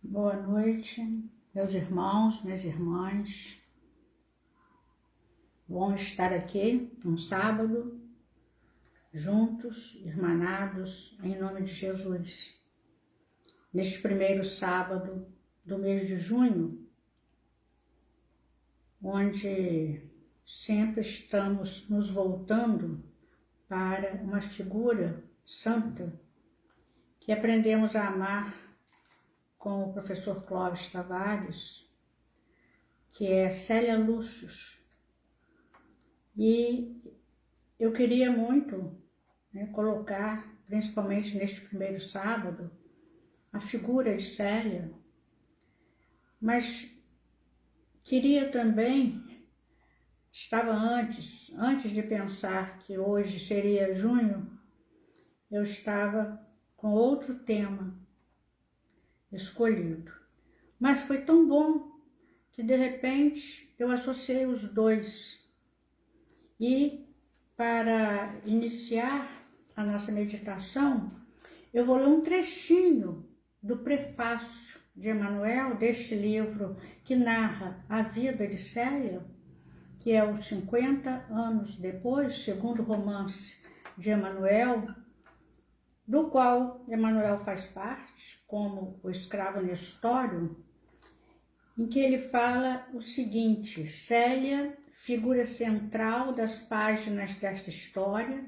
Boa noite, meus irmãos, minhas irmãs. Bom estar aqui um sábado, juntos, irmanados, em nome de Jesus. Neste primeiro sábado do mês de junho, onde sempre estamos nos voltando para uma figura santa que aprendemos a amar com o professor Clóvis Tavares, que é Célia Lúcius. E eu queria muito colocar, principalmente neste primeiro sábado, a figura de Célia, mas queria também, estava antes de pensar que hoje seria junho, eu estava com outro tema escolhido. Mas foi tão bom que de repente eu associei os dois. E para iniciar a nossa meditação, eu vou ler um trechinho do prefácio de Emmanuel, deste livro que narra a vida de Célia, que é os 50 anos depois, segundo romance de Emmanuel, do qual Emmanuel faz parte, como o escravo Nestório, em que ele fala o seguinte: Célia, figura central das páginas desta história,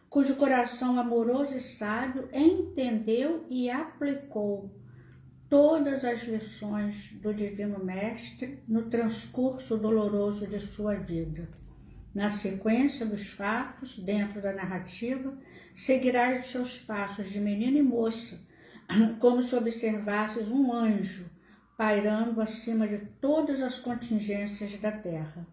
cujo coração amoroso e sábio entendeu e aplicou todas as lições do Divino Mestre no transcurso doloroso de sua vida. Na sequência dos fatos, dentro da narrativa, seguirás os seus passos de menina e moça, como se observasses um anjo pairando acima de todas as contingências da terra.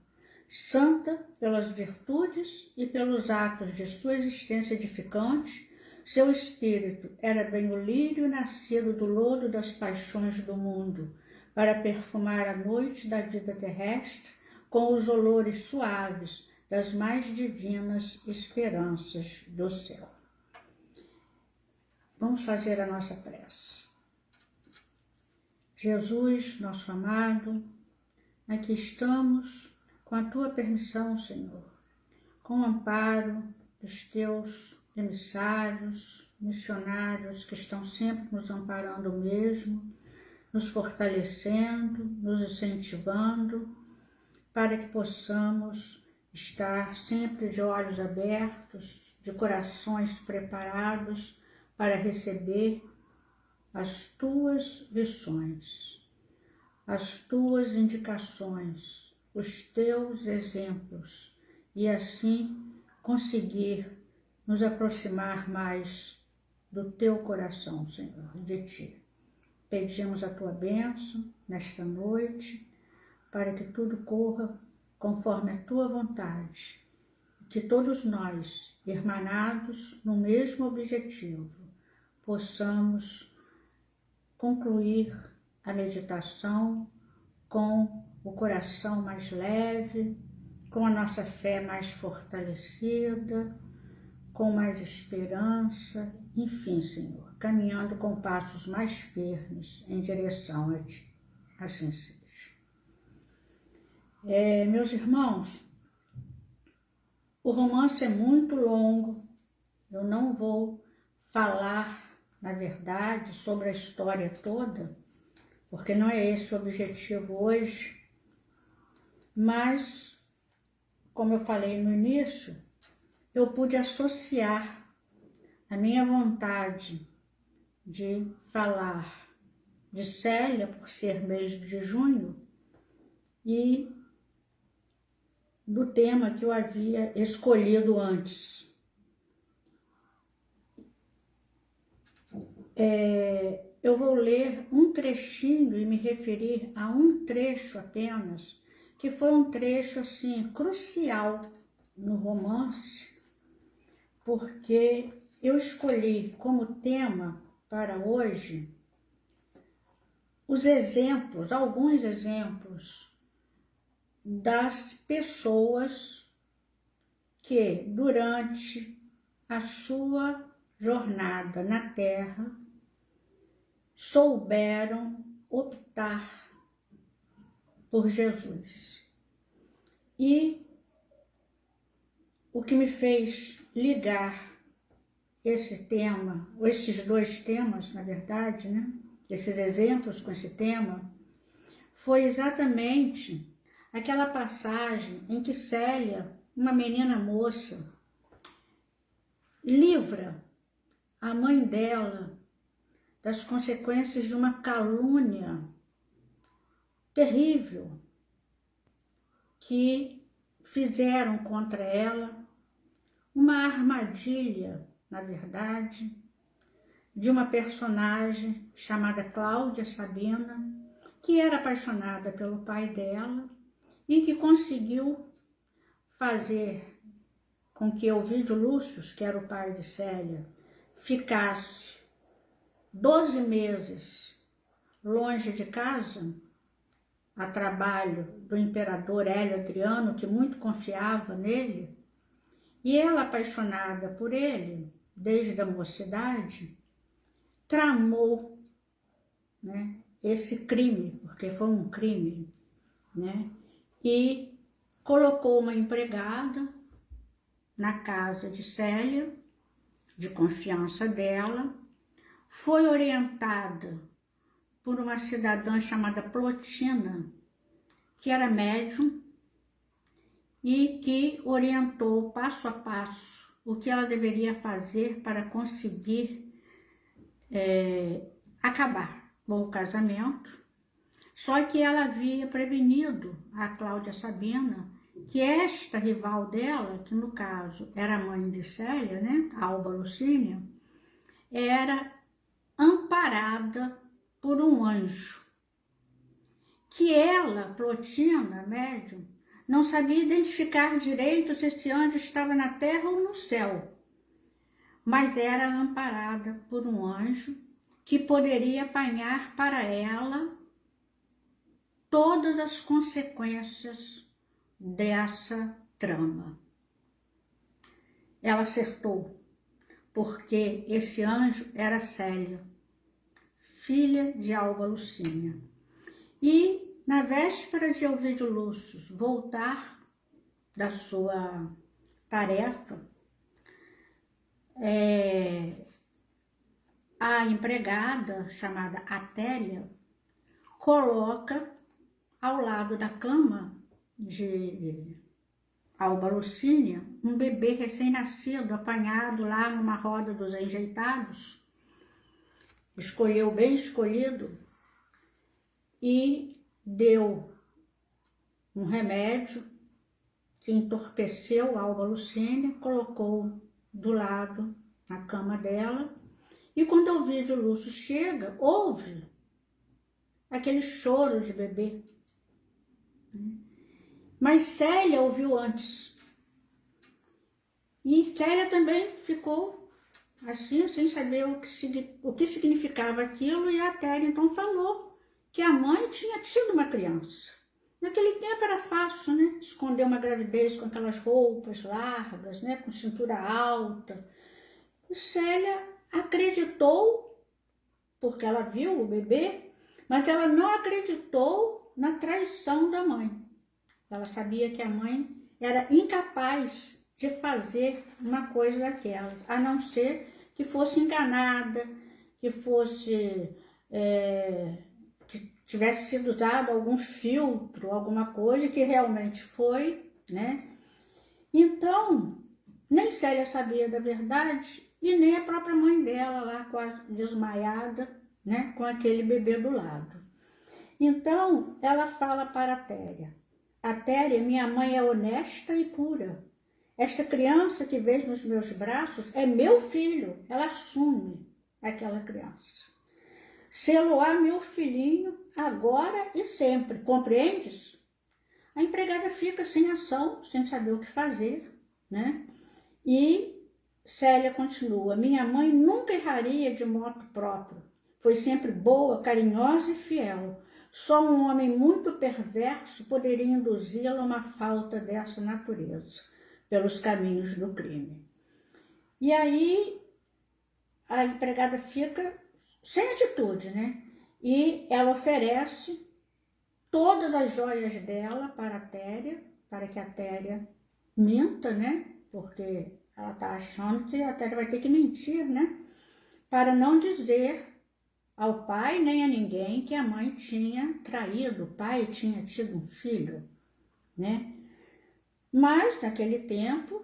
Santa pelas virtudes e pelos atos de sua existência edificante, seu espírito era bem o lírio nascido do lodo das paixões do mundo, para perfumar a noite da vida terrestre com os olores suaves das mais divinas esperanças do céu. Vamos fazer a nossa prece. Jesus, nosso amado, aqui estamos com a Tua permissão, Senhor, com o amparo dos Teus emissários, missionários que estão sempre nos amparando mesmo, nos fortalecendo, nos incentivando, para que possamos estar sempre de olhos abertos, de corações preparados para receber as Tuas lições, as Tuas indicações, os Teus exemplos, e assim conseguir nos aproximar mais do Teu coração, Senhor, de Ti. Pedimos a Tua bênção nesta noite, para que tudo corra conforme a Tua vontade, que todos nós, irmanados no mesmo objetivo, possamos concluir a meditação com o coração mais leve, com a nossa fé mais fortalecida, com mais esperança, enfim, Senhor, caminhando com passos mais firmes em direção a Ti. Assim seja. Meus irmãos, o romance é muito longo, eu não vou falar, na verdade, sobre a história toda, porque não é esse o objetivo hoje, mas, como eu falei no início, eu pude associar a minha vontade de falar de Célia, por ser mês de junho, e do tema que eu havia escolhido antes. Eu vou ler um trechinho e me referir a um trecho apenas, que foi um trecho assim crucial no romance, porque eu escolhi como tema para hoje os exemplos, alguns exemplos das pessoas que durante a sua jornada na Terra souberam optar por Jesus. E o que me fez ligar esse tema, ou esses dois temas, na verdade, né? Esses exemplos com esse tema, foi exatamente aquela passagem em que Célia, uma menina moça, livra a mãe dela das consequências de uma calúnia terrível que fizeram contra ela, uma armadilha, na verdade, de uma personagem chamada Cláudia Sabina, que era apaixonada pelo pai dela e que conseguiu fazer com que Ovídio Lúcio, que era o pai de Célia, ficasse 12 meses longe de casa, a trabalho do imperador Hélio Adriano, que muito confiava nele, e ela, apaixonada por ele, desde a mocidade, tramou, né, esse crime, porque foi um crime, né, e colocou uma empregada na casa de Célia, de confiança dela, foi orientada por uma cidadã chamada Plotina, que era médium, e que orientou passo a passo o que ela deveria fazer para conseguir acabar com o casamento. Só que ela havia prevenido a Cláudia Sabina que esta rival dela, que no caso era a mãe de Célia, né, Alba Lucínia, era amparada por um anjo, que ela, Plotina, médium, não sabia identificar direito se esse anjo estava na terra ou no céu, mas era amparada por um anjo que poderia apanhar para ela todas as consequências dessa trama. Ela acertou, porque esse anjo era Célia, filha de Alba Lucínia. E na véspera de Ovídio Lúcio voltar da sua tarefa, a empregada, chamada Atélia, coloca ao lado da cama de Alba Lucínia um bebê recém-nascido, apanhado lá numa roda dos enjeitados, escolheu bem escolhido, e deu um remédio que entorpeceu a Alba Lucínia, colocou do lado na cama dela, e quando Ovídio Lúcio chega, ouve aquele choro de bebê. Mas Célia ouviu antes. E Célia também ficou assim, sem saber o que significava aquilo, e a Atélia então falou que a mãe tinha tido uma criança. Naquele tempo era fácil, né? Esconder uma gravidez com aquelas roupas largas, né? Com cintura alta. E Célia acreditou, porque ela viu o bebê, mas ela não acreditou na traição da mãe. Ela sabia que a mãe era incapaz de fazer uma coisa daquelas, a não ser que fosse enganada, que fosse que tivesse sido usado algum filtro, alguma coisa, que realmente foi, né? Então, nem Célia sabia da verdade, e nem a própria mãe dela lá, quase desmaiada, né, com aquele bebê do lado. Então, ela fala para a Atélia: Atélia, minha mãe é honesta e pura. Esta criança que vejo nos meus braços é meu filho. Ela assume aquela criança. Sê-lo-á meu filhinho, agora e sempre. Compreendes? A empregada fica sem ação, sem saber o que fazer, né? E Célia continua: minha mãe nunca erraria de modo próprio. Foi sempre boa, carinhosa e fiel. Só um homem muito perverso poderia induzi-la a uma falta dessa natureza, pelos caminhos do crime. E aí a empregada fica sem atitude, né? e ela oferece todas as joias dela para a Téria, para que a Téria minta, né? Porque ela está achando que a Téria vai ter que mentir, né? Para não dizer ao pai nem a ninguém que a mãe tinha traído o pai e tinha tido um filho, né? Mas, naquele tempo,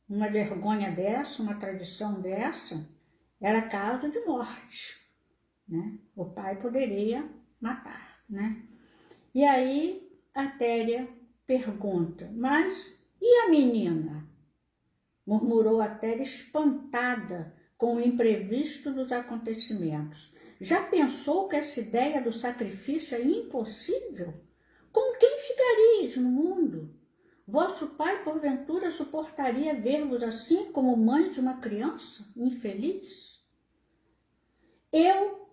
uma vergonha dessa, uma tradição dessa, era caso de morte, né? O pai poderia matar, né? E aí a Téria pergunta, mas e a menina? Murmurou a Téria espantada com o imprevisto dos acontecimentos. Já pensou que essa ideia do sacrifício é impossível? Com quem ficaríeis no mundo? Vosso pai, porventura, suportaria ver-vos assim como mãe de uma criança infeliz? Eu,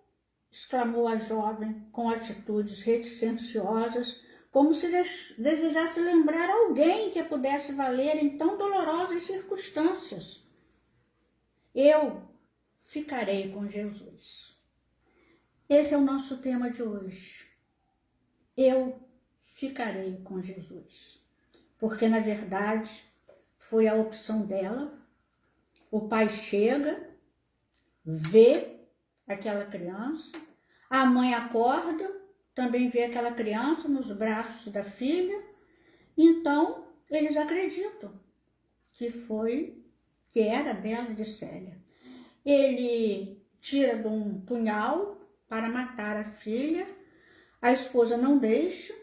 exclamou a jovem com atitudes reticenciosas, como se desejasse lembrar alguém que a pudesse valer em tão dolorosas circunstâncias. Eu ficarei com Jesus. Esse é o nosso tema de hoje. Eu ficarei com Jesus. Porque, na verdade, foi a opção dela. O pai chega, vê aquela criança, a mãe acorda, também vê aquela criança nos braços da filha, então eles acreditam que era dela, de Célia. Ele tira de um punhal para matar a filha, a esposa não deixa,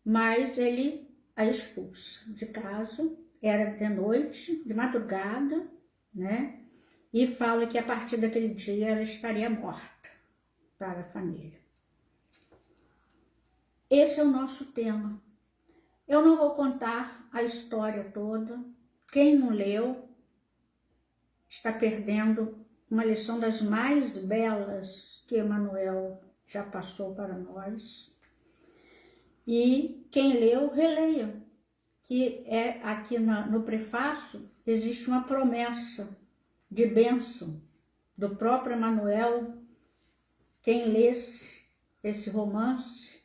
mas ele a expulsa de casa, era de noite, de madrugada, né? E fala que a partir daquele dia ela estaria morta para a família. Esse é o nosso tema. Eu não vou contar a história toda. Quem não leu está perdendo uma lição das mais belas que Emmanuel já passou para nós. E quem leu, releia, que é aqui no prefácio existe uma promessa de bênção do próprio Emmanuel. Quem lesse esse romance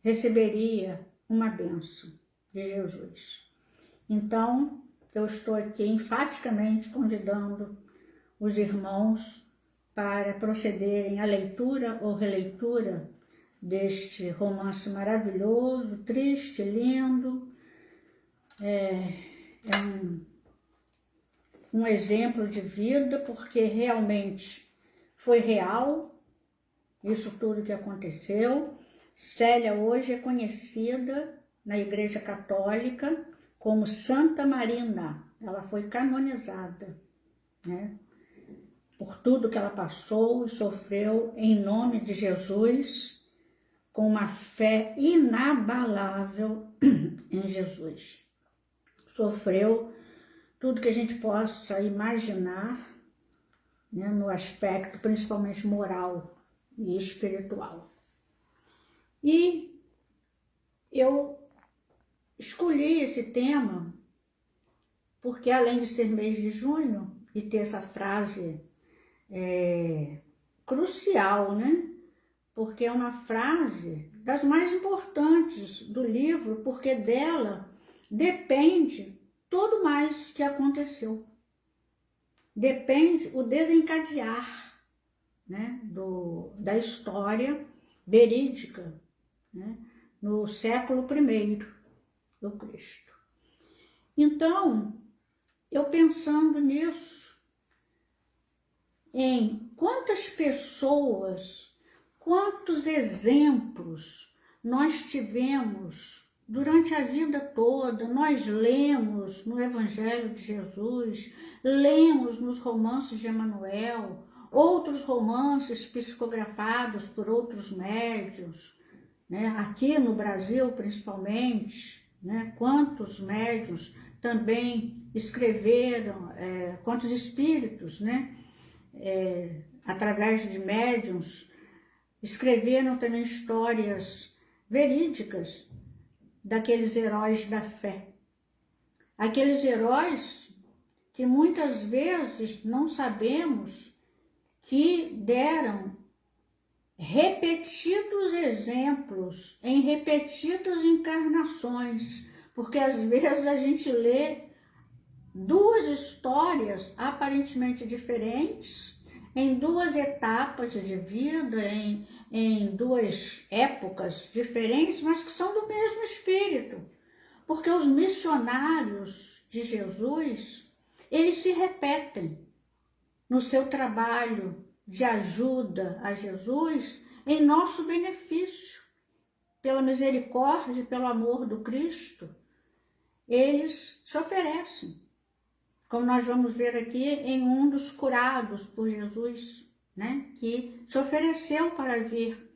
receberia uma bênção de Jesus. Então, eu estou aqui enfaticamente convidando os irmãos para procederem à leitura ou releitura deste romance maravilhoso, triste, lindo. É um exemplo de vida, porque realmente foi real isso tudo que aconteceu. Célia hoje é conhecida na Igreja Católica como Santa Marina. Ela foi canonizada, né? Por tudo que ela passou e sofreu em nome de Jesus, com uma fé inabalável em Jesus. Sofreu tudo que a gente possa imaginar, né, no aspecto principalmente moral e espiritual. E eu escolhi esse tema porque, além de ser mês de junho e ter essa frase crucial, né? Porque é uma frase das mais importantes do livro, porque dela depende tudo mais que aconteceu. Depende o desencadear, né, da história verídica, né, no século I do Cristo. Então, eu pensando nisso, em quantas pessoas, quantos exemplos nós tivemos durante a vida toda. Nós lemos no Evangelho de Jesus, lemos nos romances de Emmanuel, outros romances psicografados por outros médiuns, né? Aqui no Brasil principalmente, né? Quantos médiuns também escreveram, quantos espíritos, né? Através de médiuns, escreveram também histórias verídicas daqueles heróis da fé. Aqueles heróis que muitas vezes não sabemos que deram repetidos exemplos, em repetidas encarnações, porque às vezes a gente lê duas histórias aparentemente diferentes, em duas etapas de vida, em duas épocas diferentes, mas que são do mesmo espírito. Porque os missionários de Jesus, eles se repetem no seu trabalho de ajuda a Jesus em nosso benefício, pela misericórdia e pelo amor do Cristo, eles se oferecem. Como nós vamos ver aqui em um dos curados por Jesus, né, que se ofereceu para vir.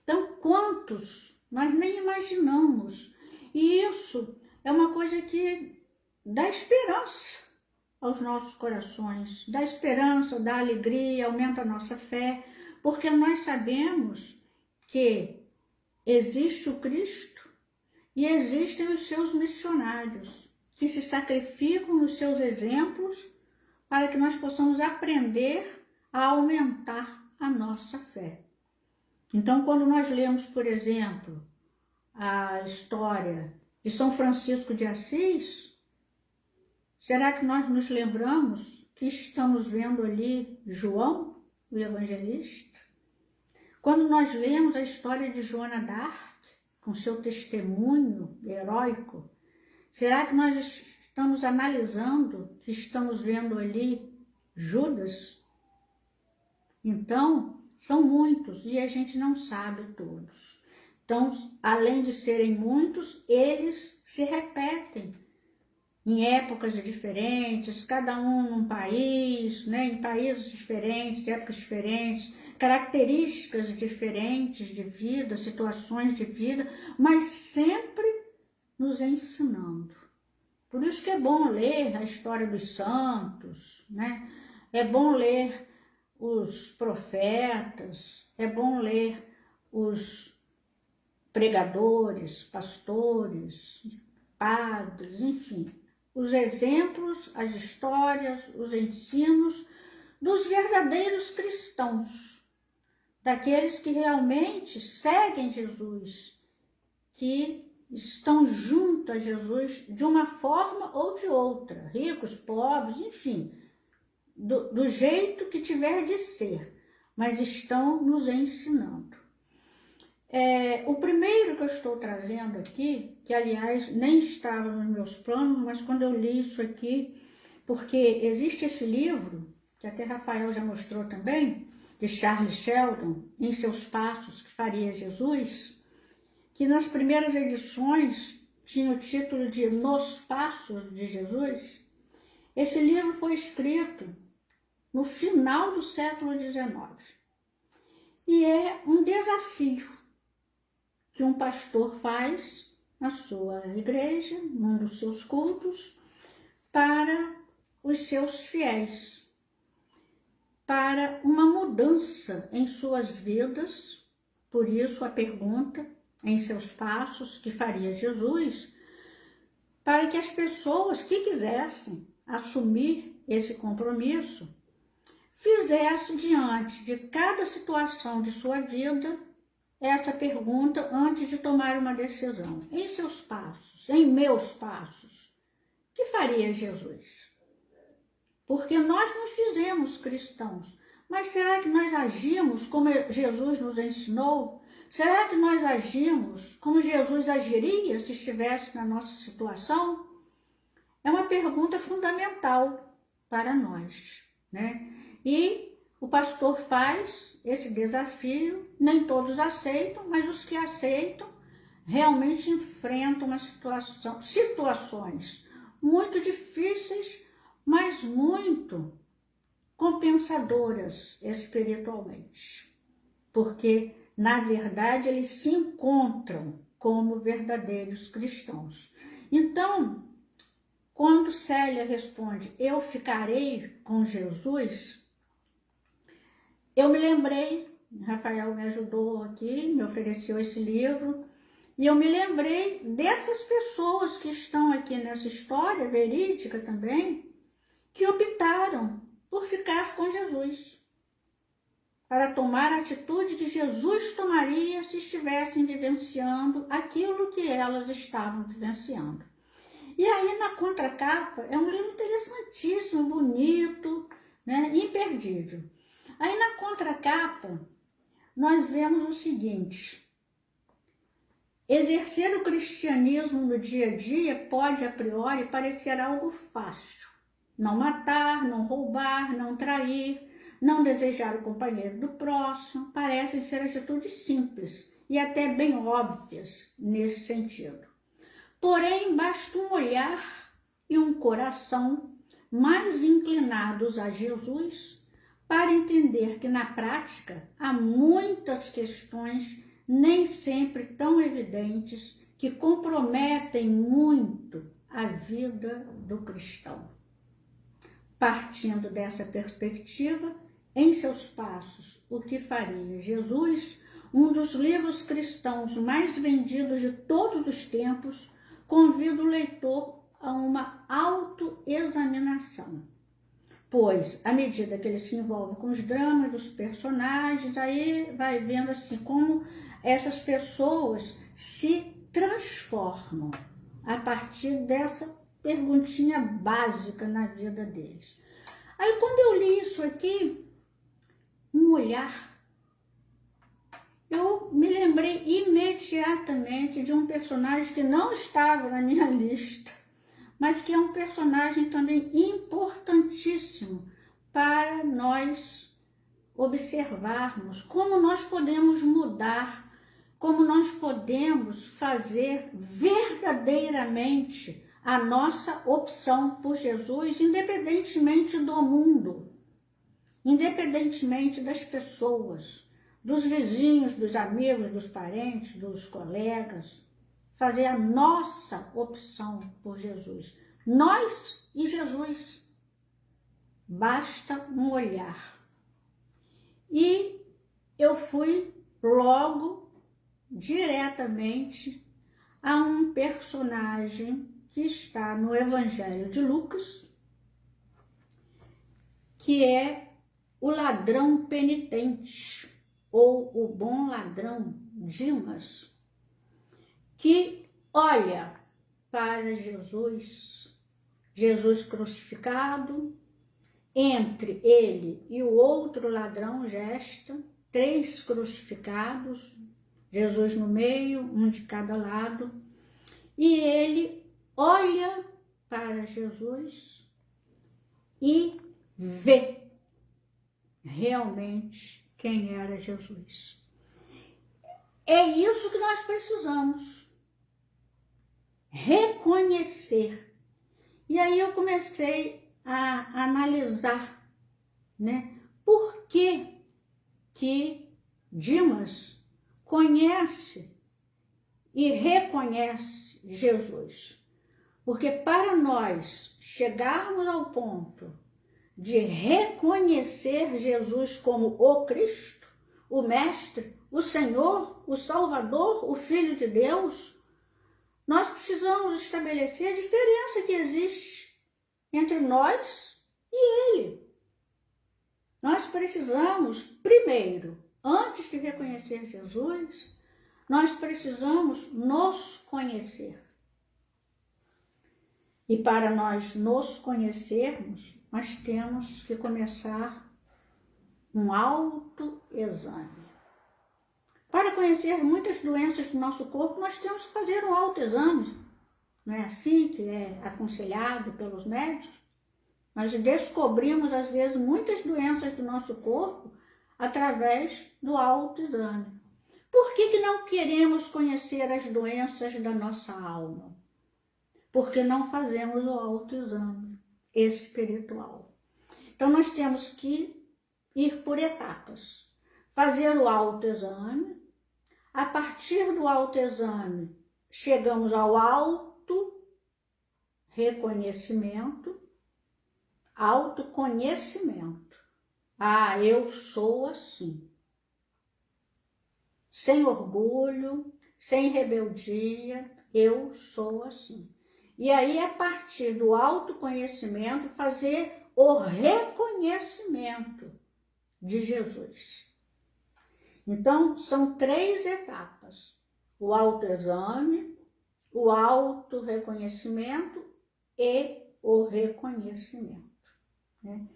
Então, quantos nós nem imaginamos. E isso é uma coisa que dá esperança aos nossos corações, dá esperança, dá alegria, aumenta a nossa fé, porque nós sabemos que existe o Cristo e existem os seus missionários, que se sacrificam nos seus exemplos para que nós possamos aprender a aumentar a nossa fé. Então, quando nós lemos, por exemplo, a história de São Francisco de Assis, será que nós nos lembramos que estamos vendo ali João, o evangelista? Quando nós lemos a história de Joana d'Arc, com seu testemunho heróico, será que nós estamos analisando que estamos vendo ali Judas? Então, são muitos e a gente não sabe todos. Então, além de serem muitos, eles se repetem em épocas diferentes, cada um num país, né, em países diferentes, épocas diferentes, características diferentes de vida, situações de vida, mas sempre nos ensinando. Por isso que é bom ler a história dos santos, né? É bom ler os profetas, é bom ler os pregadores, pastores, padres, enfim, os exemplos, as histórias, os ensinos dos verdadeiros cristãos, daqueles que realmente seguem Jesus, que estão junto a Jesus de uma forma ou de outra, ricos, pobres, enfim, do jeito que tiver de ser, mas estão nos ensinando. O primeiro que eu estou trazendo aqui, que aliás nem estava nos meus planos, mas quando eu li isso aqui, porque existe esse livro, que até Rafael já mostrou também, de Charles Sheldon, Em Seus Passos que Faria Jesus, que nas primeiras edições tinha o título de Nos Passos de Jesus. Esse livro foi escrito no final do século XIX e é um desafio que um pastor faz na sua igreja, num dos seus cultos, para os seus fiéis, para uma mudança em suas vidas. Por isso a pergunta, em seus passos, que faria Jesus, para que as pessoas que quisessem assumir esse compromisso, fizessem diante de cada situação de sua vida essa pergunta antes de tomar uma decisão. Em seus passos, em meus passos, que faria Jesus? Porque nós nos dizemos cristãos, mas será que nós agimos como Jesus nos ensinou? Será que nós agimos como Jesus agiria se estivesse na nossa situação? É uma pergunta fundamental para nós, né? E o pastor faz esse desafio, nem todos aceitam, mas os que aceitam realmente enfrentam uma situações muito difíceis, mas muito compensadoras espiritualmente, porque na verdade eles se encontram como verdadeiros cristãos. Então, quando Célia responde, eu ficarei com Jesus, eu me lembrei, Rafael me ajudou aqui, me ofereceu esse livro, e eu me lembrei dessas pessoas que estão aqui nessa história verídica também, que optaram por ficar com Jesus. para tomar a atitude que Jesus tomaria se estivessem vivenciando aquilo que elas estavam vivenciando. E aí, na contracapa, é um livro interessantíssimo, bonito, né, imperdível. Aí, na contracapa, nós vemos o seguinte: exercer o cristianismo no dia a dia pode, a priori, parecer algo fácil. Não matar, não roubar, não trair, não desejar o companheiro do próximo, parecem ser atitudes simples e até bem óbvias nesse sentido. Porém, basta um olhar e um coração mais inclinados a Jesus para entender que, na prática, há muitas questões nem sempre tão evidentes que comprometem muito a vida do cristão. Partindo dessa perspectiva, em seus passos, O que faria Jesus, um dos livros cristãos mais vendidos de todos os tempos, convida o leitor a uma autoexaminação, pois, à medida que ele se envolve com os dramas dos personagens, aí vai vendo assim como essas pessoas se transformam a partir dessa perguntinha básica na vida deles. Aí, quando eu li isso aqui, um olhar, eu me lembrei imediatamente de um personagem que não estava na minha lista, mas que é um personagem também importantíssimo para nós observarmos como nós podemos mudar, como nós podemos fazer verdadeiramente a nossa opção por Jesus, independentemente do mundo, independentemente das pessoas, dos vizinhos, dos amigos, dos parentes, dos colegas, fazer a nossa opção por Jesus. Nós e Jesus. Basta um olhar. E eu fui logo, diretamente, a um personagem que está no Evangelho de Lucas, que é o ladrão penitente, ou o bom ladrão, Dimas, que olha para Jesus, Jesus crucificado, entre ele e o outro ladrão gesta, 3 crucificados, Jesus no meio, um de cada lado, e ele olha para Jesus e vê realmente quem era Jesus. É isso que nós precisamos, reconhecer. E aí eu comecei a analisar, né, por que Dimas conhece e reconhece Jesus. Porque para nós chegarmos ao ponto de reconhecer Jesus como o Cristo, o Mestre, o Senhor, o Salvador, o Filho de Deus, nós precisamos estabelecer a diferença que existe entre nós e Ele. Nós precisamos, primeiro, antes de reconhecer Jesus, nós precisamos nos conhecer. E para nós nos conhecermos, nós temos que começar um autoexame. Para conhecer muitas doenças do nosso corpo, nós temos que fazer um autoexame. Não é assim que é aconselhado pelos médicos? Nós descobrimos, às vezes, muitas doenças do nosso corpo através do autoexame. Por que não queremos conhecer as doenças da nossa alma? Porque não fazemos o autoexame espiritual. Então, nós temos que ir por etapas. Fazer o autoexame. A partir do autoexame, chegamos ao auto-reconhecimento, autoconhecimento. Ah, eu sou assim. Sem orgulho, sem rebeldia, eu sou assim. E aí, a partir do autoconhecimento, fazer o reconhecimento de Jesus. Então, são 3 etapas: o autoexame, o autorreconhecimento e o reconhecimento, né?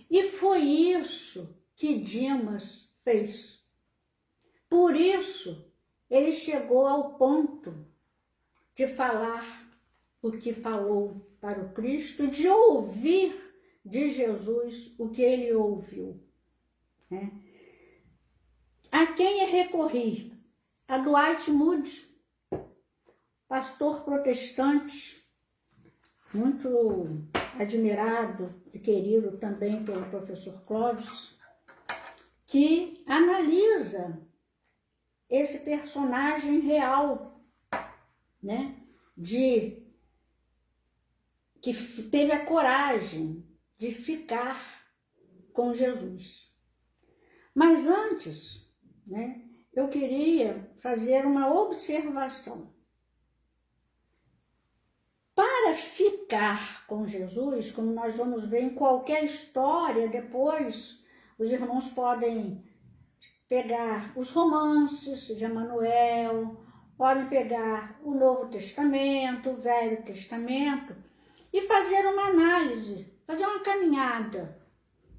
E foi isso que Dimas fez. Por isso, ele chegou ao ponto de falar o que falou para o Cristo, de ouvir de Jesus o que ele ouviu, né? A quem recorri? A Dwight Moody, pastor protestante, muito admirado e querido também pelo professor Clovis, que analisa esse personagem real, né, que teve a coragem de ficar com Jesus. Mas antes, né, eu queria fazer uma observação. Para ficar com Jesus, como nós vamos ver em qualquer história, depois os irmãos podem pegar os romances de Emanuel, podem pegar o Novo Testamento, o Velho Testamento, e fazer uma análise, fazer uma caminhada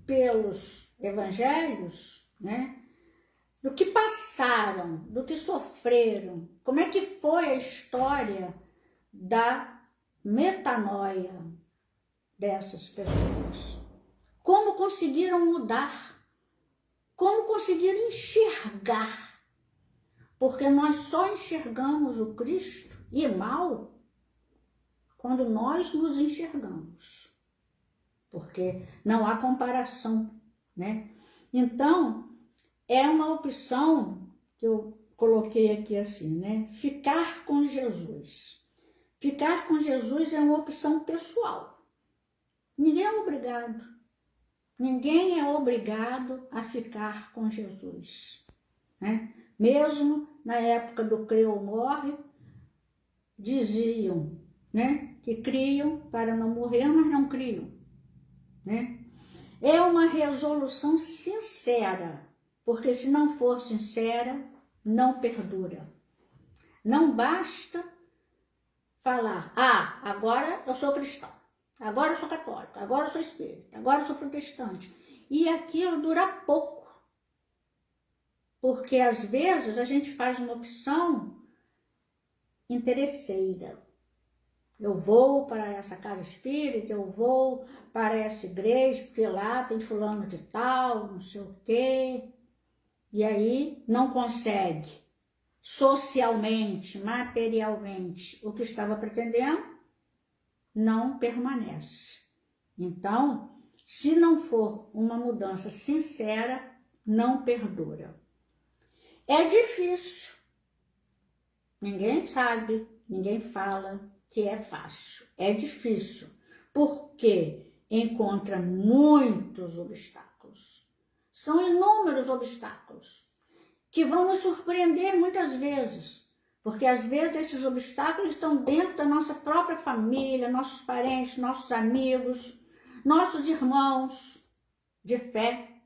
pelos evangelhos, né? Do que passaram, do que sofreram, como é que foi a história da metanoia dessas pessoas, como conseguiram mudar, como conseguiram enxergar, porque nós só enxergamos o Cristo e mal quando nós nos enxergamos, porque não há comparação, né? Então, é uma opção que eu coloquei aqui assim, né? Ficar com Jesus. Ficar com Jesus é uma opção pessoal. Ninguém é obrigado. Ninguém é obrigado a ficar com Jesus, né? Mesmo na época do crê ou morre, diziam, né, que criam para não morrer, mas não criam, né? É uma resolução sincera, porque se não for sincera, não perdura. Não basta falar, agora eu sou cristão, agora eu sou católico, agora eu sou espírita, agora eu sou protestante. E aquilo dura pouco. Porque às vezes a gente faz uma opção interesseira. Eu vou para essa casa espírita, eu vou para essa igreja, porque lá tem fulano de tal, não sei o quê. E aí não consegue socialmente, materialmente, o que estava pretendendo, não permanece. Então, se não for uma mudança sincera, não perdura. É difícil. Ninguém sabe, ninguém fala que é fácil. É difícil, porque encontra muitos obstáculos. São inúmeros obstáculos que vão nos surpreender muitas vezes, porque às vezes esses obstáculos estão dentro da nossa própria família, nossos parentes, nossos amigos, nossos irmãos de fé.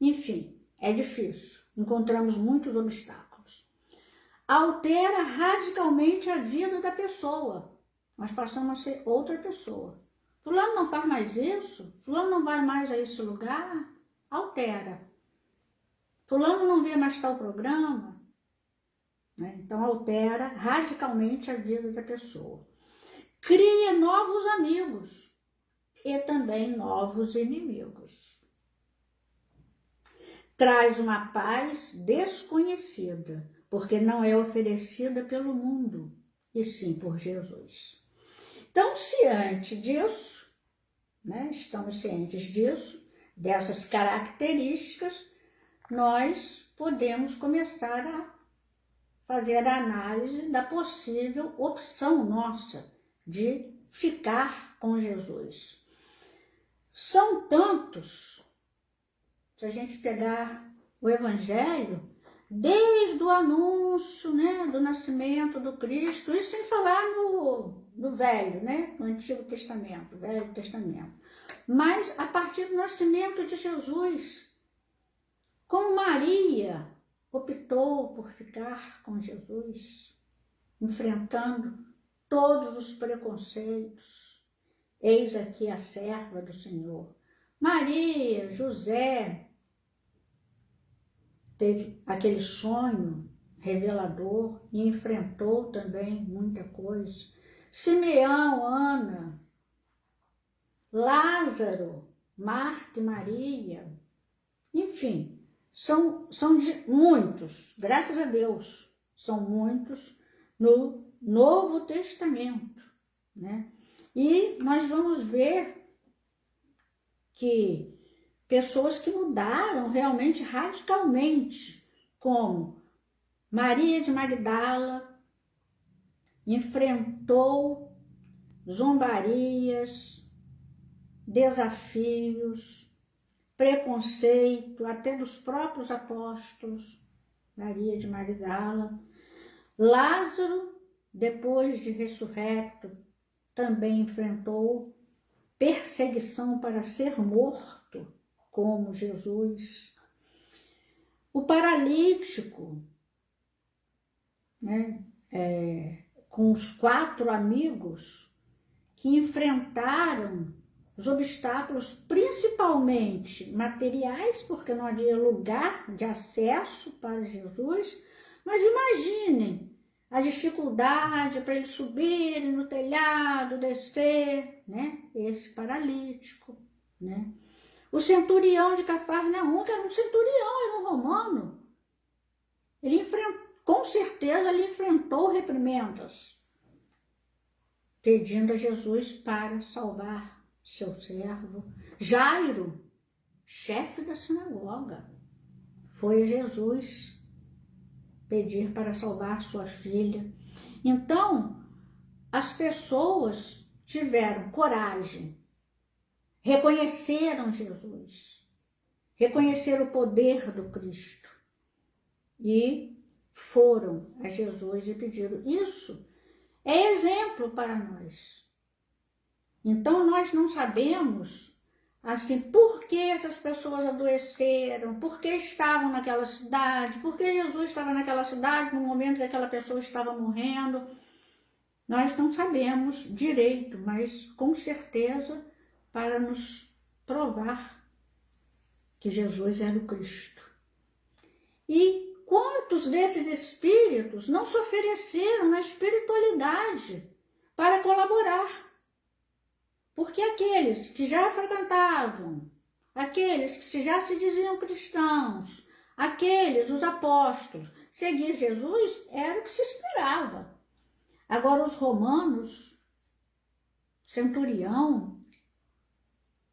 Enfim, é difícil. Encontramos muitos obstáculos. Altera radicalmente a vida da pessoa. Nós passamos a ser outra pessoa. Fulano não faz mais isso? Fulano não vai mais a esse lugar? Altera. Fulano não vê mais tal programa? Né? Então, altera radicalmente a vida da pessoa. Cria novos amigos e também novos inimigos. Traz uma paz desconhecida, porque não é oferecida pelo mundo, e sim por Jesus. Então, ciente disso, né, estamos cientes disso, dessas características, nós podemos começar a fazer a análise da possível opção nossa de ficar com Jesus. São tantos, se a gente pegar o Evangelho, desde o anúncio, né, do nascimento do Cristo, isso sem falar no Velho, né, no Antigo Testamento, Velho Testamento, mas a partir do nascimento de Jesus, como Maria optou por ficar com Jesus, enfrentando todos os preconceitos. Eis aqui a serva do Senhor. Maria, José, teve aquele sonho revelador e enfrentou também muita coisa. Simeão, Ana, Lázaro, Marta e Maria, enfim, são muitos, graças a Deus, são muitos no Novo Testamento, né? E nós vamos ver que pessoas que mudaram realmente radicalmente, como Maria de Magdala, enfrentou zombarias, desafios, preconceito, até dos próprios apóstolos. Maria de Magdala. Lázaro, depois de ressurrecto, também enfrentou perseguição para ser morto, como Jesus. O paralítico, né, com os 4 amigos que enfrentaram os obstáculos, principalmente materiais, porque não havia lugar de acesso para Jesus, mas imaginem a dificuldade para eles subirem no telhado, descer, né? Esse paralítico, né? O centurião de Cafarnaum, que era um centurião, era um romano, ele com certeza ele enfrentou reprimendas, pedindo a Jesus para salvar seu servo. Jairo, chefe da sinagoga, foi a Jesus pedir para salvar sua filha. Então, as pessoas tiveram coragem, reconheceram Jesus, reconheceram o poder do Cristo e foram a Jesus e pediram. Isso é exemplo para nós. Então, nós não sabemos assim, por que essas pessoas adoeceram, por que estavam naquela cidade, por que Jesus estava naquela cidade no momento que aquela pessoa estava morrendo. Nós não sabemos direito, mas com certeza para nos provar que Jesus era o Cristo. E quantos desses espíritos não se ofereceram na espiritualidade para colaborar? Porque aqueles que já frequentavam, aqueles que já se diziam cristãos, aqueles, os apóstolos, seguir Jesus era o que se esperava. Agora os romanos, centurião,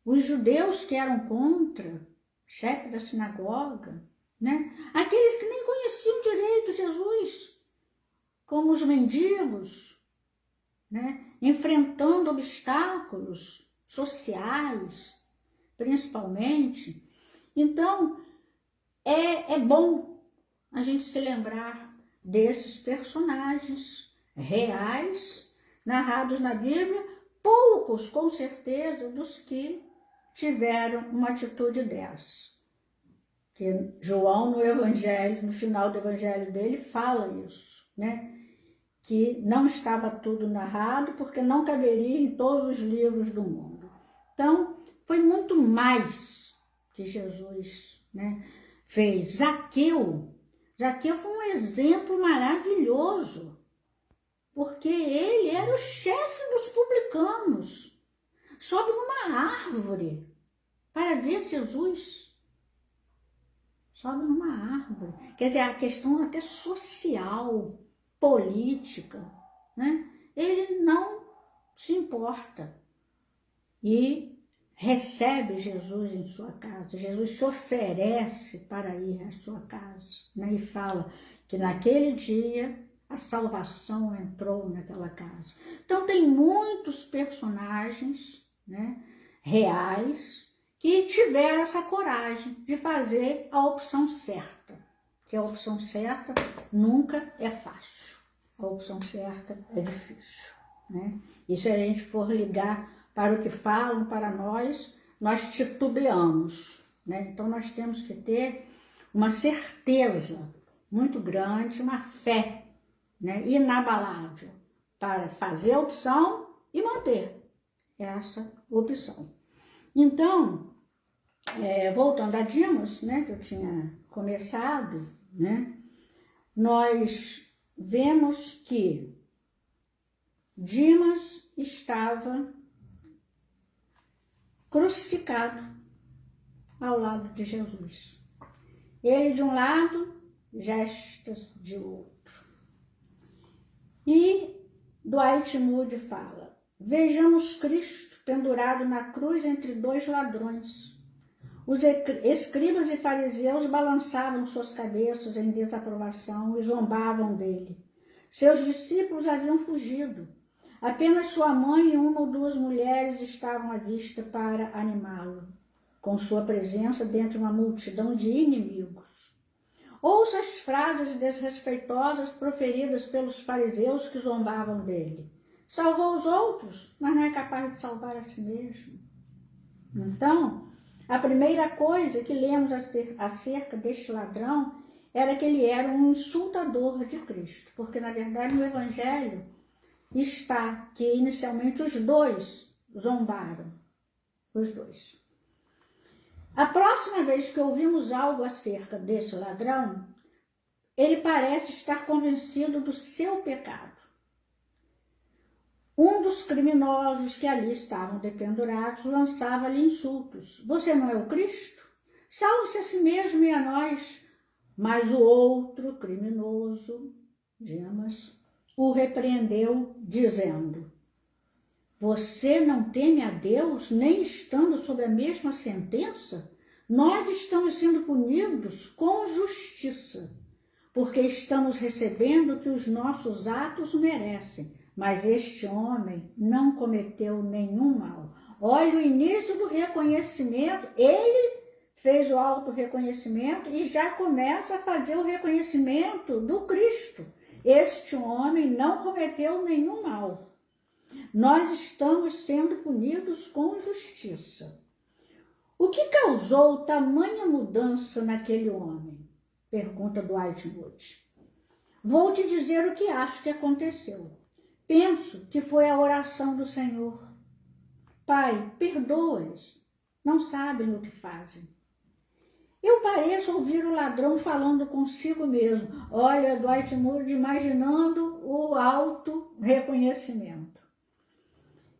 os judeus que eram contra, chefe da sinagoga, né? Aqueles que nem conheciam direito Jesus, como os mendigos, né? Enfrentando obstáculos sociais, principalmente. Então, é bom a gente se lembrar desses personagens reais, narrados na Bíblia, poucos, com certeza, dos que tiveram uma atitude dessa. Que João, no Evangelho, no final do Evangelho dele, fala isso, né? Que não estava tudo narrado, porque não caberia em todos os livros do mundo. Então, foi muito mais que Jesus, né, fez. Zaqueu foi um exemplo maravilhoso, porque ele era o chefe dos publicanos, sobe numa árvore para ver Jesus. Sobe numa árvore. Quer dizer, a questão até social, política, né? Ele não se importa e recebe Jesus em sua casa. Jesus se oferece para ir à sua casa, né? E fala que naquele dia a salvação entrou naquela casa. Então tem muitos personagens, né, reais que tiveram essa coragem de fazer a opção certa. Porque a opção certa nunca é fácil. A opção certa é difícil, né? E se a gente for ligar para o que falam para nós titubeamos, né? Então nós temos que ter uma certeza muito grande, uma fé, né, inabalável para fazer a opção e manter essa opção. Então, voltando a Dimas, né, que eu tinha começado, né, nós vemos que Dimas estava crucificado ao lado de Jesus. Ele de um lado, Gestas de outro. E Dwight Moody fala: vejamos Cristo pendurado na cruz entre dois ladrões. Os escribas e fariseus balançavam suas cabeças em desaprovação e zombavam dele. Seus discípulos haviam fugido. Apenas sua mãe e uma ou duas mulheres estavam à vista para animá-lo, com sua presença dentro de uma multidão de inimigos. Ouça as frases desrespeitosas proferidas pelos fariseus que zombavam dele. Salvou os outros, mas não é capaz de salvar a si mesmo. Então, a primeira coisa que lemos acerca deste ladrão era que ele era um insultador de Cristo, porque na verdade no Evangelho está que inicialmente os dois zombaram, os dois. A próxima vez que ouvimos algo acerca desse ladrão, ele parece estar convencido do seu pecado. Um dos criminosos que ali estavam dependurados lançava-lhe insultos. Você não é o Cristo? Salve-se a si mesmo e a nós. Mas o outro criminoso, Dimas, o repreendeu, dizendo: você não teme a Deus, nem estando sob a mesma sentença? Nós estamos sendo punidos com justiça, porque estamos recebendo o que os nossos atos merecem. Mas este homem não cometeu nenhum mal. Olha o início do reconhecimento. Ele fez o auto-reconhecimento e já começa a fazer o reconhecimento do Cristo. Este homem não cometeu nenhum mal. Nós estamos sendo punidos com justiça. O que causou tamanha mudança naquele homem? Pergunta Dwight Moody. Vou te dizer o que acho que aconteceu. Penso que foi a oração do Senhor. Pai, perdoa-os, não sabem o que fazem. Eu pareço ouvir o ladrão falando consigo mesmo. Olha, Dwight Moody imaginando o auto-reconhecimento.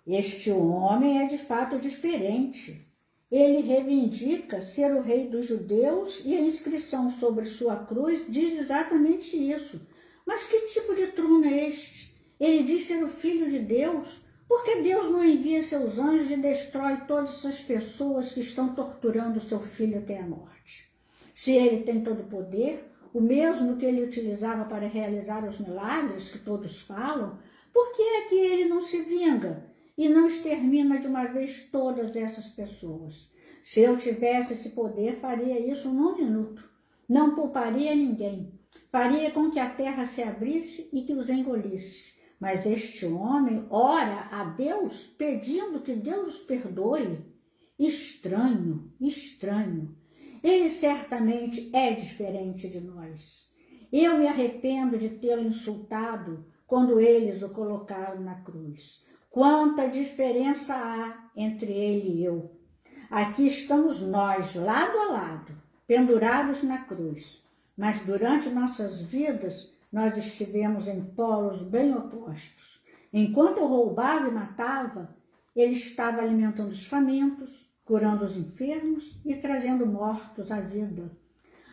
Este homem é de fato diferente. Ele reivindica ser o rei dos judeus e a inscrição sobre sua cruz diz exatamente isso. Mas que tipo de trono é este? Ele diz ser o filho de Deus. Por que Deus não envia seus anjos e destrói todas essas pessoas que estão torturando seu filho até a morte? Se ele tem todo o poder, o mesmo que ele utilizava para realizar os milagres que todos falam, por que é que ele não se vinga e não extermina de uma vez todas essas pessoas? Se eu tivesse esse poder, faria isso num minuto. Não pouparia ninguém. Faria com que a terra se abrisse e que os engolisse. Mas este homem ora a Deus pedindo que Deus os perdoe. Estranho, estranho. Ele certamente é diferente de nós. Eu me arrependo de tê-lo insultado quando eles o colocaram na cruz. Quanta diferença há entre ele e eu. Aqui estamos nós, lado a lado, pendurados na cruz. Mas durante nossas vidas, nós estivemos em polos bem opostos. Enquanto eu roubava e matava, ele estava alimentando os famintos, curando os enfermos e trazendo mortos à vida.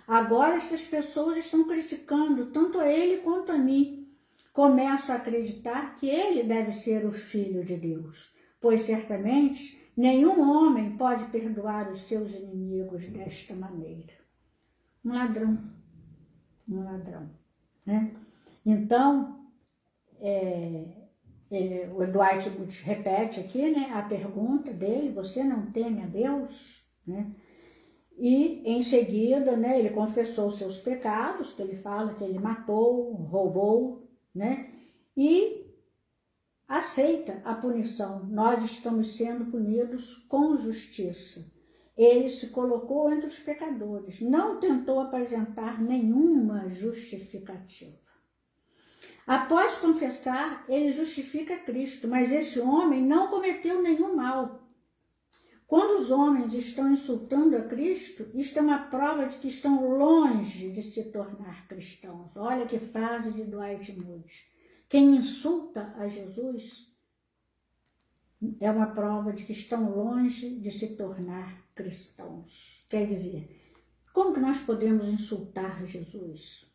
Agora essas pessoas estão criticando tanto a ele quanto a mim. Começo a acreditar que ele deve ser o Filho de Deus, pois certamente nenhum homem pode perdoar os seus inimigos desta maneira. Um ladrão, né? Então, o Dwight Moody repete aqui, né, a pergunta dele: você não teme a Deus? Né? E em seguida, né, ele confessou seus pecados, que ele fala que ele matou, roubou, né? E aceita a punição. Nós estamos sendo punidos com justiça. Ele se colocou entre os pecadores, não tentou apresentar nenhuma justificativa. Após confessar, ele justifica Cristo, mas esse homem não cometeu nenhum mal. Quando os homens estão insultando a Cristo, isto é uma prova de que estão longe de se tornar cristãos. Olha que frase de Dwight Moody. Quem insulta a Jesus é uma prova de que estão longe de se tornar cristãos. Quer dizer, como que nós podemos insultar Jesus?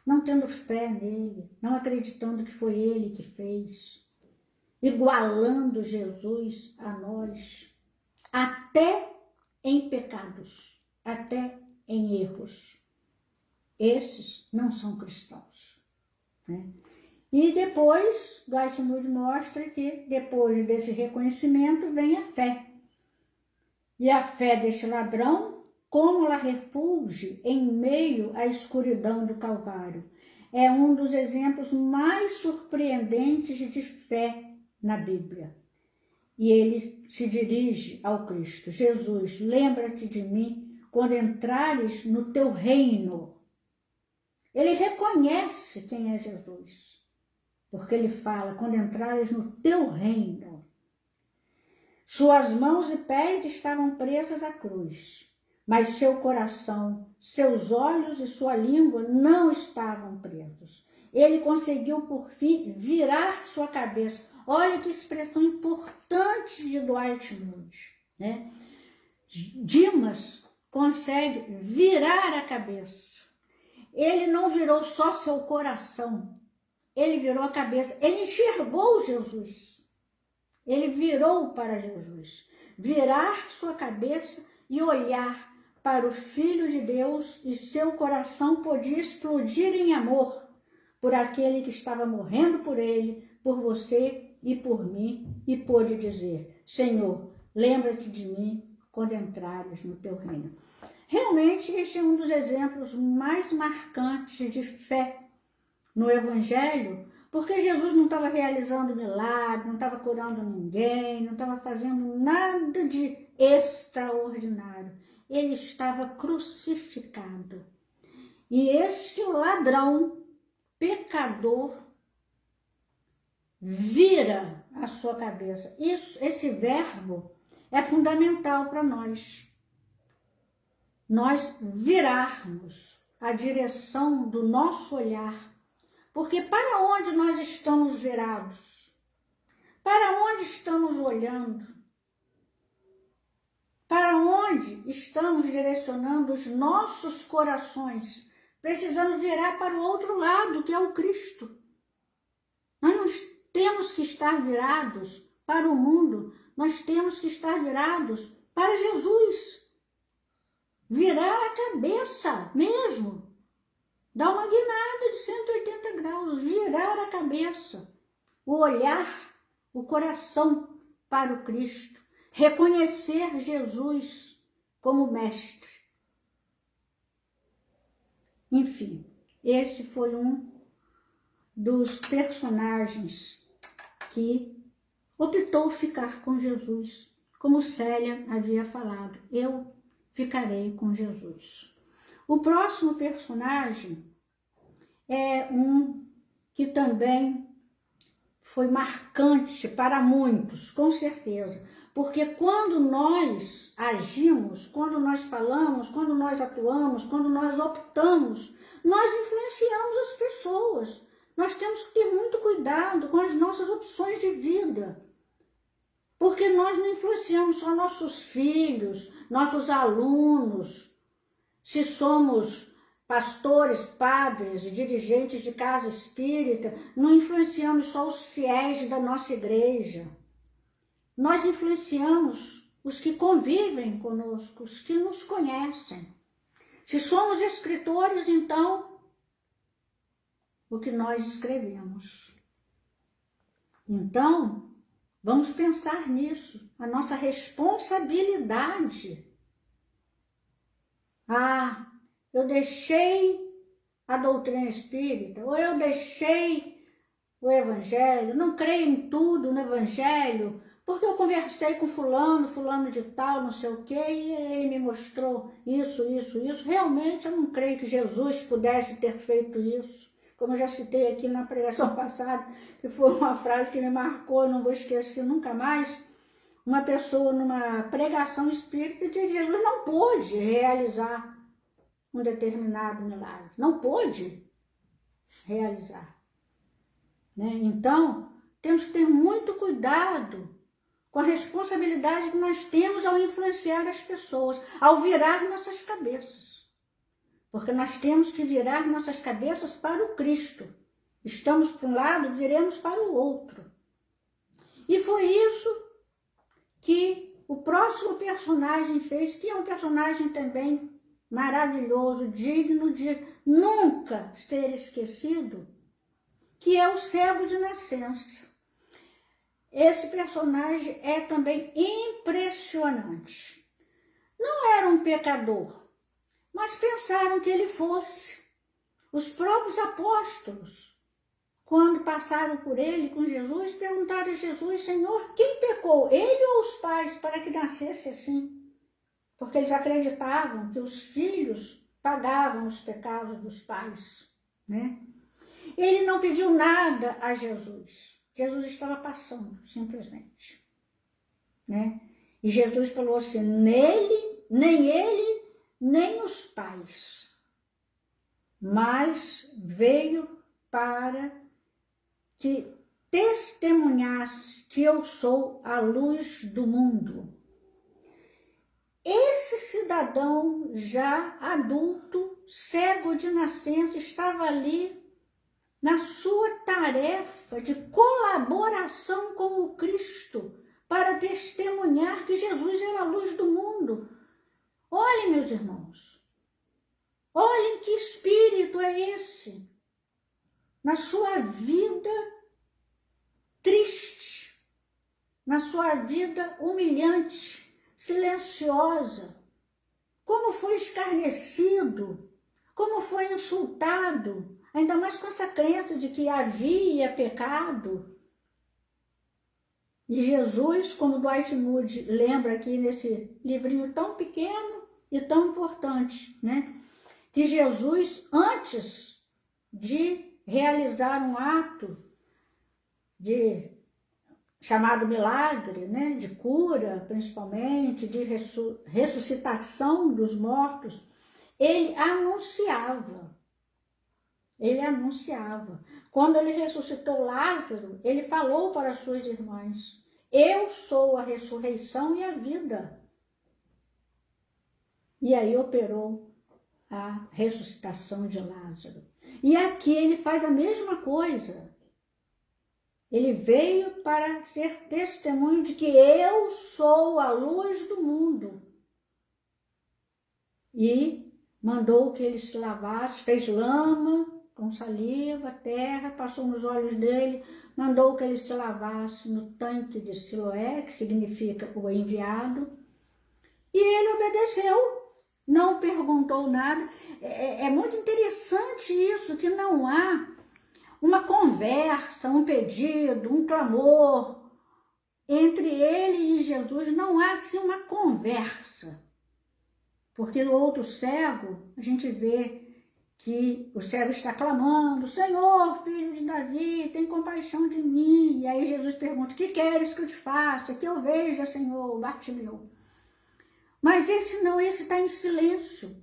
Não tendo fé nele, não acreditando que foi ele que fez, igualando Jesus a nós, até em pecados, até em erros. Esses não são cristãos, né? E depois, Dwight Moody mostra que depois desse reconhecimento vem a fé. E a fé deste ladrão, como ela refulge em meio à escuridão do Calvário. É um dos exemplos mais surpreendentes de fé na Bíblia. E ele se dirige ao Cristo. Jesus, lembra-te de mim quando entrares no teu reino. Ele reconhece quem é Jesus. Porque ele fala, quando entrares no teu reino. Suas mãos e pés estavam presas à cruz, mas seu coração, seus olhos e sua língua não estavam presos. Ele conseguiu, por fim, virar sua cabeça. Olha que expressão importante de Dwight Moody, né? Dimas consegue virar a cabeça. Ele não virou só seu coração, ele virou a cabeça, ele enxergou Jesus. Ele virou para Jesus. Virar sua cabeça e olhar para o Filho de Deus e seu coração podia explodir em amor por aquele que estava morrendo por ele, por você e por mim, e pôde dizer, Senhor, lembra-te de mim quando entrares no teu reino. Realmente, este é um dos exemplos mais marcantes de fé no Evangelho, porque Jesus não estava realizando milagre, não estava curando ninguém, não estava fazendo nada de extraordinário. Ele estava crucificado. E este ladrão, pecador, vira a sua cabeça. Esse verbo é fundamental para nós. Nós virarmos a direção do nosso olhar. Porque para onde nós estamos virados? Para onde estamos olhando? Para onde estamos direcionando os nossos corações? Precisando virar para o outro lado, que é o Cristo. Nós não temos que estar virados para o mundo, nós temos que estar virados para Jesus. Virar a cabeça mesmo. Dar uma guinada de 180 graus, virar a cabeça, o olhar, o coração para o Cristo, reconhecer Jesus como mestre. Enfim, esse foi um dos personagens que optou ficar com Jesus, como Célia havia falado, eu ficarei com Jesus. O próximo personagem é um que também foi marcante para muitos, com certeza. Porque quando nós agimos, quando nós falamos, quando nós atuamos, quando nós optamos, nós influenciamos as pessoas. Nós temos que ter muito cuidado com as nossas opções de vida. Porque nós não influenciamos só nossos filhos, nossos alunos. Se somos pastores, padres, dirigentes de casa espírita, não influenciamos só os fiéis da nossa igreja. Nós influenciamos os que convivem conosco, os que nos conhecem. Se somos escritores, então, o que nós escrevemos. Então, vamos pensar nisso, a nossa responsabilidade. Ah, eu deixei a doutrina espírita, ou eu deixei o evangelho, não creio em tudo no evangelho, porque eu conversei com fulano de tal, não sei o quê, e ele me mostrou isso. Realmente eu não creio que Jesus pudesse ter feito isso. Como eu já citei aqui na pregação passada, que foi uma frase que me marcou, não vou esquecer nunca mais. Uma pessoa numa pregação espírita de Jesus não pôde realizar um determinado milagre. Não pôde realizar. Né? Então, temos que ter muito cuidado com a responsabilidade que nós temos ao influenciar as pessoas, ao virar nossas cabeças. Porque nós temos que virar nossas cabeças para o Cristo. Estamos para um lado, viremos para o outro. E foi isso que o próximo personagem fez, que é um personagem também maravilhoso, digno de nunca ser esquecido, que é o cego de nascença. Esse personagem é também impressionante. Não era um pecador, mas pensaram que ele fosse. Os próprios apóstolos, quando passaram por ele com Jesus, perguntaram a Jesus: Senhor, quem pecou, ele ou os pais, para que nascesse assim? Porque eles acreditavam que os filhos pagavam os pecados dos pais, né? Ele não pediu nada a Jesus. Jesus estava passando, simplesmente, né? E Jesus falou assim: nem ele, nem os pais, mas veio para que testemunhasse que eu sou a luz do mundo. Esse cidadão já adulto, cego de nascença, estava ali na sua tarefa de colaboração com o Cristo para testemunhar que Jesus era a luz do mundo. Olhem, meus irmãos, olhem que espírito é esse na sua vida triste, na sua vida humilhante, silenciosa, como foi escarnecido, como foi insultado, ainda mais com essa crença de que havia pecado. E Jesus, como Dwight Moody lembra aqui nesse livrinho tão pequeno e tão importante, né? Que Jesus, antes de realizar um ato chamado milagre, né? De cura, principalmente, de ressuscitação dos mortos, ele anunciava. Quando ele ressuscitou Lázaro, ele falou para as suas irmãs: eu sou a ressurreição e a vida. E aí operou a ressuscitação de Lázaro. E aqui ele faz a mesma coisa. Ele veio para ser testemunho de que eu sou a luz do mundo. E mandou que ele se lavasse, fez lama com saliva, terra, passou nos olhos dele, mandou que ele se lavasse no tanque de Siloé, que significa o enviado, e ele obedeceu, não perguntou nada. É muito interessante isso, que não há uma conversa, um pedido, um clamor entre ele e Jesus, não há assim uma conversa. Porque no outro cego, a gente vê que o cego está clamando: Senhor, filho de Davi, tem compaixão de mim. E aí Jesus pergunta: o que queres que eu te faça? Que eu veja, Senhor, Bartimeu. Mas esse não, esse está em silêncio.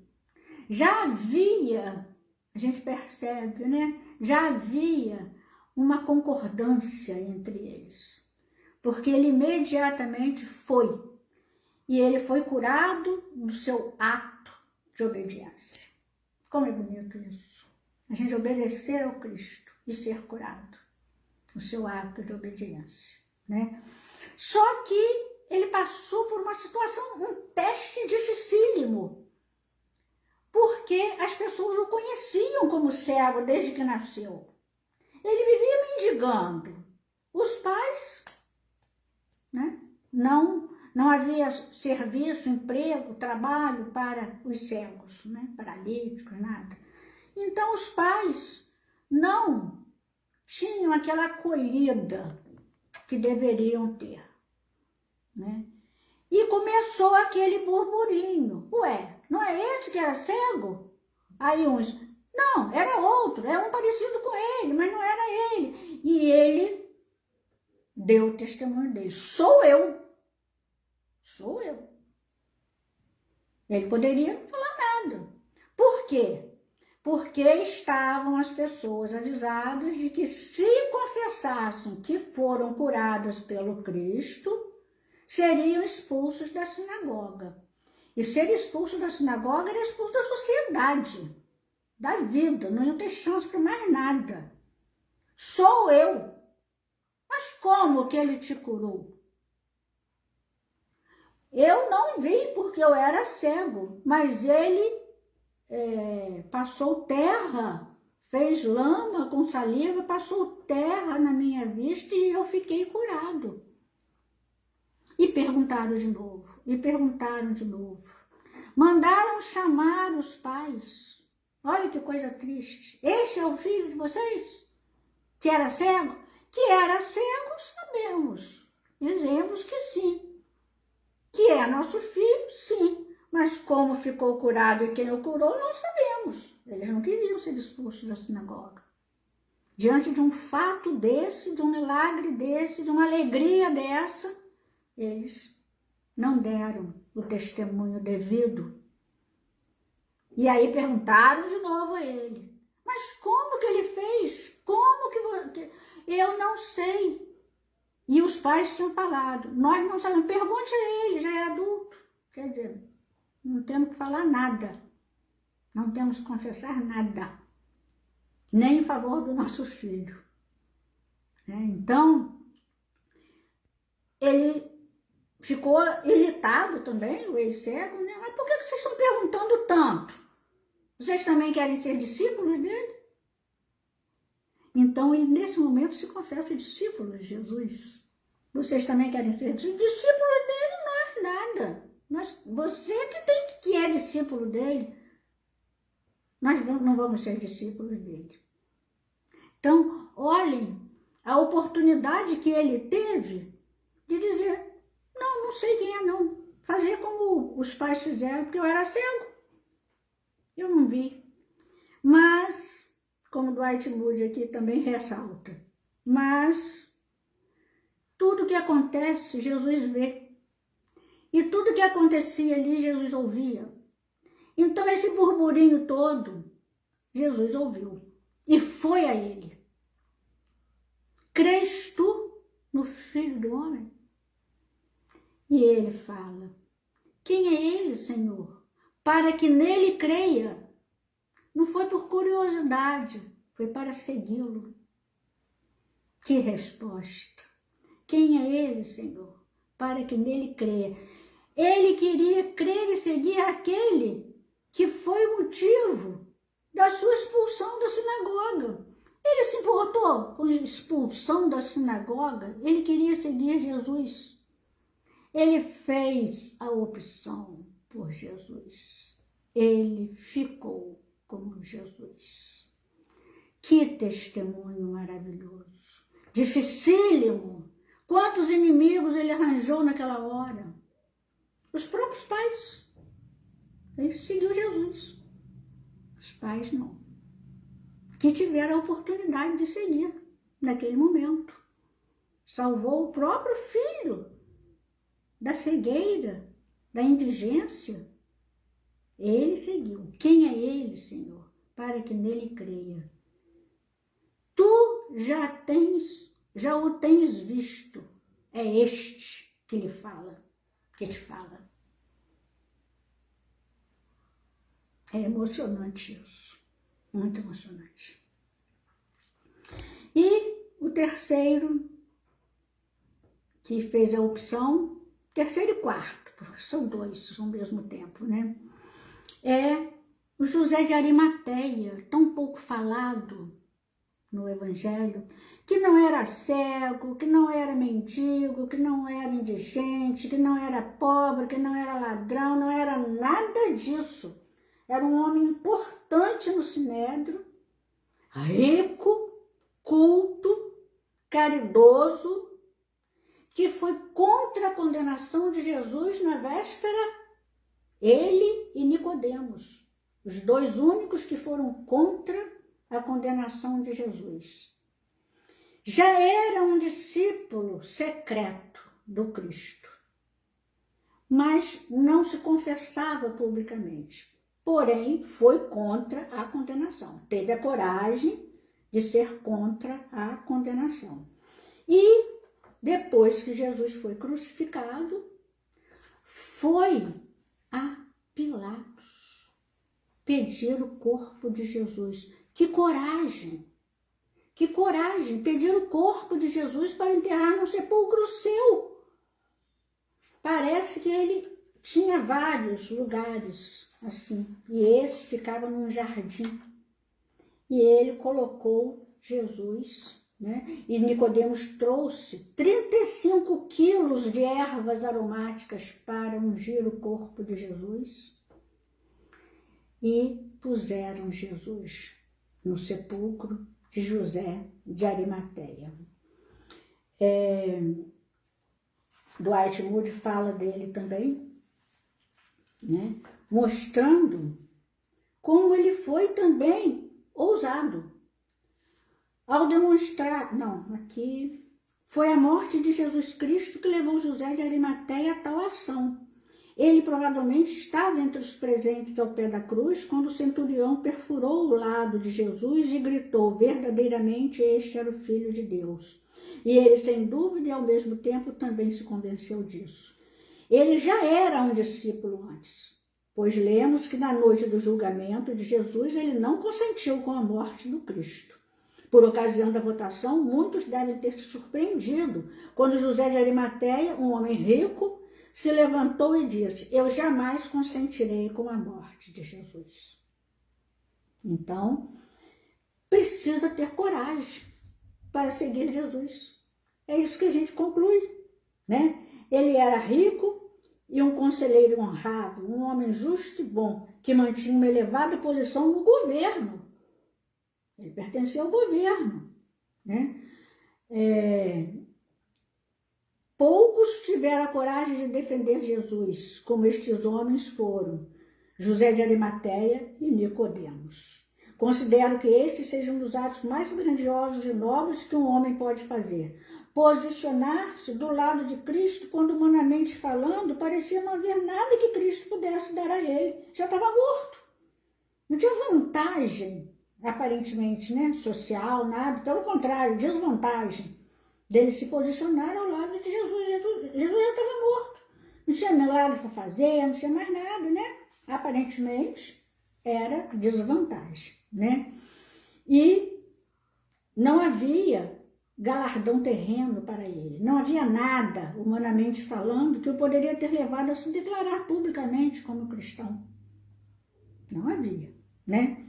Já havia, a gente percebe, né? Já havia uma concordância entre eles. Porque ele imediatamente foi. E ele foi curado no seu ato de obediência. Como é bonito isso. A gente obedecer ao Cristo e ser curado no seu ato de obediência, né? Só que ele passou por uma situação, um teste dificílimo. Porque as pessoas o conheciam como cego desde que nasceu. Ele vivia mendigando. Os pais, né? Não havia serviço, emprego, trabalho para os cegos, né? Paralíticos, nada. Então os pais não tinham aquela acolhida que deveriam ter. né? E começou aquele burburinho. Ué, não é esse que era cego? Aí uns, não, era outro, era um parecido com ele, mas não era ele. E ele deu o testemunho dele. Sou eu. Sou eu. Ele poderia não falar nada. Por quê? Porque estavam as pessoas avisadas de que se confessassem que foram curadas pelo Cristo, seriam expulsos da sinagoga. E ser expulso da sinagoga era expulso da sociedade, da vida, não ia ter chance para mais nada. Sou eu. Mas como que ele te curou? Eu não vi porque eu era cego, mas ele passou terra, fez lama com saliva, passou terra na minha vista e eu fiquei curado. E perguntaram de novo, e perguntaram de novo. Mandaram chamar os pais. Olha que coisa triste. Este é o filho de vocês? Que era cego? Que era cego, sabemos. Dizemos que sim. Que é nosso filho, sim. Mas como ficou curado e quem o curou, não sabemos. Eles não queriam ser expulsos da sinagoga. Diante de um fato desse, de um milagre desse, de uma alegria dessa, eles não deram o testemunho devido. E aí perguntaram de novo a ele, mas como que ele fez? Como que... Eu não sei. E os pais tinham falado, nós não sabemos, pergunte a ele, já é adulto. Quer dizer, não temos que falar nada, não temos que confessar nada, nem em favor do nosso filho. Então, ele ficou irritado também, o ex-cego, né? Mas por que vocês estão perguntando tanto? Vocês também querem ser discípulos dele? Então, ele nesse momento se confessa discípulo de Jesus. Vocês também querem ser discípulos dele? Nós nada. Mas você que é discípulo dele. Nós não vamos ser discípulos dele. Então, olhem a oportunidade que ele teve de dizer, não sei quem é não. Fazer como os pais fizeram, porque eu era cego. Eu não vi. Mas, como Dwight Moody aqui também ressalta, mas tudo que acontece, Jesus vê. E tudo que acontecia ali, Jesus ouvia. Então, esse burburinho todo, Jesus ouviu. E foi a ele. Crês tu no Filho do Homem? E ele fala, quem é ele, Senhor? Para que nele creia. Não foi por curiosidade, foi para segui-lo. Que resposta! Quem é ele, Senhor? Para que nele creia. Ele queria crer e seguir aquele que foi o motivo da sua expulsão da sinagoga. Ele se importou com a expulsão da sinagoga, ele queria seguir Jesus. Ele fez a opção por Jesus. Ele ficou como Jesus. Que testemunho maravilhoso. Dificílimo. Quantos inimigos ele arranjou naquela hora? Os próprios pais. Ele seguiu Jesus. Os pais não. Que tiveram a oportunidade de seguir naquele momento. Salvou o próprio filho da cegueira, da indigência. Ele seguiu. Quem é ele, Senhor? Para que nele creia. Tu já o tens visto. É este que lhe fala, que te fala. É emocionante isso. Muito emocionante. E o terceiro, que fez a opção, terceiro e quarto, porque são dois ao mesmo tempo, né? É o José de Arimateia, tão pouco falado no Evangelho, que não era cego, que não era mendigo, que não era indigente, que não era pobre, que não era ladrão, não era nada disso. Era um homem importante no Sinédrio, rico, culto, caridoso, que foi contra a condenação de Jesus na véspera? Ele e Nicodemos, os dois únicos que foram contra a condenação de Jesus. Já era um discípulo secreto do Cristo, mas não se confessava publicamente. Porém, foi contra a condenação. Teve a coragem de ser contra a condenação. E depois que Jesus foi crucificado, foi a Pilatos pedir o corpo de Jesus. Que coragem! Que coragem! Pedir o corpo de Jesus para enterrar num sepulcro seu. Parece que ele tinha vários lugares assim, e esse ficava num jardim. E ele colocou Jesus, né? E Nicodemos trouxe 35 quilos de ervas aromáticas para ungir o corpo de Jesus. E puseram Jesus no sepulcro de José de Arimateia. Dwight Moody fala dele também, né? Mostrando como ele foi também ousado ao demonstrar, aqui foi a morte de Jesus Cristo que levou José de Arimateia a tal ação. Ele provavelmente estava entre os presentes ao pé da cruz quando o centurião perfurou o lado de Jesus e gritou: verdadeiramente este era o Filho de Deus. E ele, sem dúvida e ao mesmo tempo, também se convenceu disso. Ele já era um discípulo antes, pois lemos que na noite do julgamento de Jesus ele não consentiu com a morte do Cristo. Por ocasião da votação, muitos devem ter se surpreendido quando José de Arimateia, um homem rico, se levantou e disse: eu jamais consentirei com a morte de Jesus. Então, precisa ter coragem para seguir Jesus. É isso que a gente conclui, né? Ele era rico e um conselheiro honrado, um homem justo e bom, que mantinha uma elevada posição no governo. Ele pertencia ao governo, né? Poucos tiveram a coragem de defender Jesus, como estes homens foram, José de Arimateia e Nicodemos. Considero que estes sejam um dos atos mais grandiosos e nobres que um homem pode fazer. Posicionar-se do lado de Cristo, quando humanamente falando, parecia não haver nada que Cristo pudesse dar a ele. Já estava morto. Não tinha vantagem, aparentemente, né? Social, nada. Pelo contrário, desvantagem dele se posicionar ao lado de Jesus. Jesus já estava morto. Não tinha milagre para fazer, não tinha mais nada, né? Aparentemente, era desvantagem, né? E não havia galardão terreno para ele. Não havia nada, humanamente falando, que o poderia ter levado a se declarar publicamente como cristão. Não havia, né?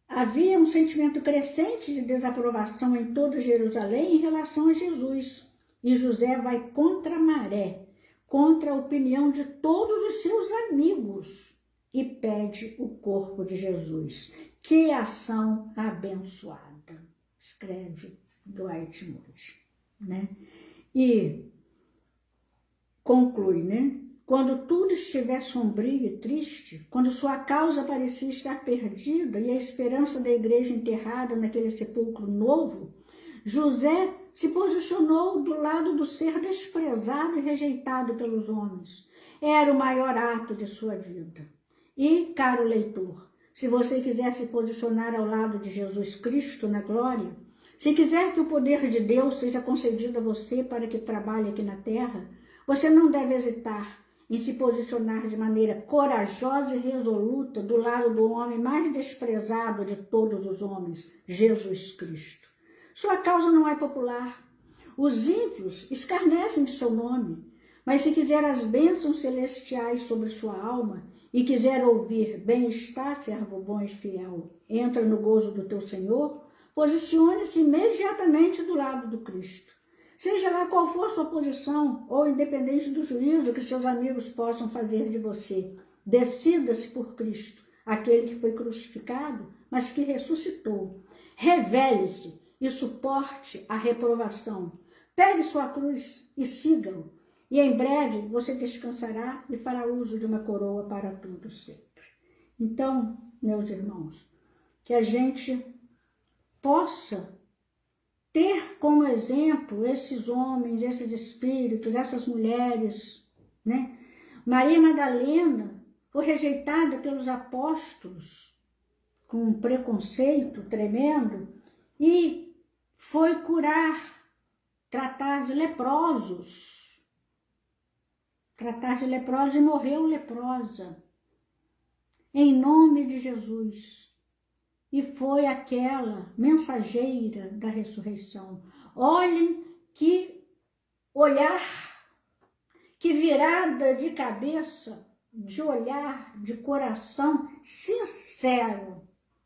Havia um sentimento crescente de desaprovação em toda Jerusalém em relação a Jesus. E José vai contra a maré, contra a opinião de todos os seus amigos e pede o corpo de Jesus. Que ação abençoada, escreve Dwight Moody, né? E conclui, né? Quando tudo estiver sombrio e triste, quando sua causa parecia estar perdida e a esperança da igreja enterrada naquele sepulcro novo, José se posicionou do lado do ser desprezado e rejeitado pelos homens. Era o maior ato de sua vida. E, caro leitor, se você quiser se posicionar ao lado de Jesus Cristo na glória, se quiser que o poder de Deus seja concedido a você para que trabalhe aqui na terra, você não deve hesitar em se posicionar de maneira corajosa e resoluta do lado do homem mais desprezado de todos os homens, Jesus Cristo. Sua causa não é popular. Os ímpios escarnecem de seu nome, mas se quiser as bênçãos celestiais sobre sua alma e quiser ouvir: bem-está, servo bom e fiel, entra no gozo do teu Senhor, posicione-se imediatamente do lado do Cristo. Seja lá qual for sua posição, ou independente do juízo que seus amigos possam fazer de você, decida-se por Cristo, aquele que foi crucificado, mas que ressuscitou. Revele-se e suporte a reprovação. Pegue sua cruz e siga-o, e em breve você descansará e fará uso de uma coroa para tudo sempre. Então, meus irmãos, que a gente possa ter como exemplo esses homens, esses espíritos, essas mulheres, né? Maria Madalena foi rejeitada pelos apóstolos com um preconceito tremendo e foi curar, tratar de leprosos e morreu leprosa, em nome de Jesus. E foi aquela mensageira da ressurreição. Olhem que olhar, que virada de cabeça, de olhar, de coração sincero,